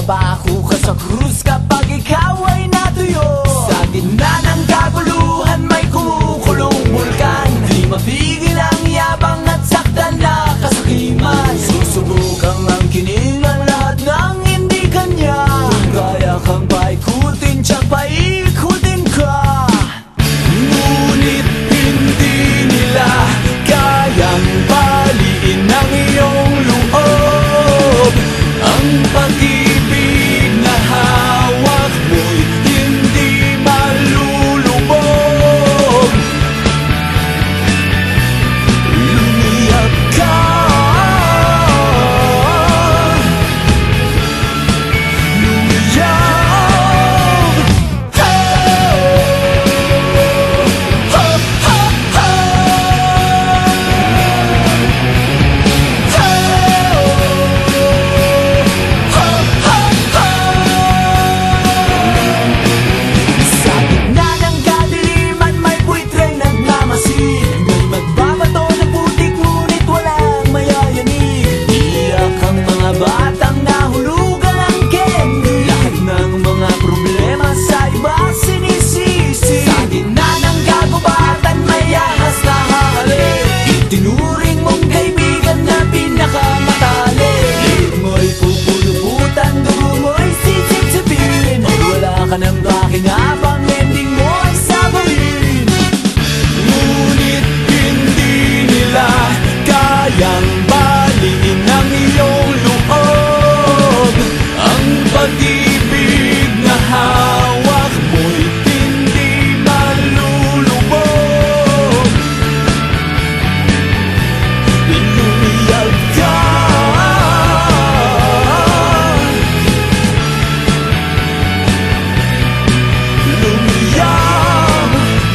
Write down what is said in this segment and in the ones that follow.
Babako ka sa krus kapag ikaw ay natuyo. Sa gitna ng kaguluhan may kumukulong bulkan. Di mapigil ang yabang at saktan na kasakiman. Susubukang ang kining ang lahat ng hindi kanya. Kung kaya kang paikutin, tiyak paikutin ka. Ngunit hindi nila kayang baliin ang iyong loob. Ang pag-ibig na hawak mo'y hindi malulubog. Lumiyak ka, lumiyak. Sa gitna ng kadiliman may buitreng nagmamasid. May magbabato na putik ngunit walang mayayanig. Iyak ang mga batang nahulugan ng candy. Lahat ng mga problema sa iba sinisisi. Sa gitna ng kagubatan may ahas na hahalik. Itinuring mong kaibigan na pinakamatalik. Lit mo'y pupuluputan, dugo mo'y sisip-sipin. At wala ka ng pakinabang, ending mo ay sabuhin. Ngunit hindi nila kayang baliin ang iyong loob. Ang pag-ibig na hawak mo'y hindi malulubog. Lumiyak ka, lumiyak,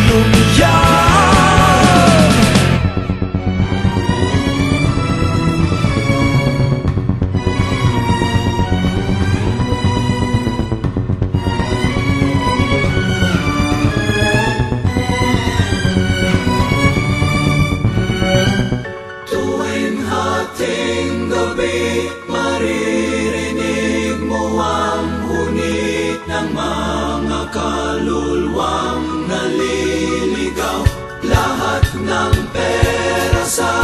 lumiyak. Tuwing hating gabi, maririnig mo ang hunit ng mga kaluluwang naliligaw. Lahat ng pera sa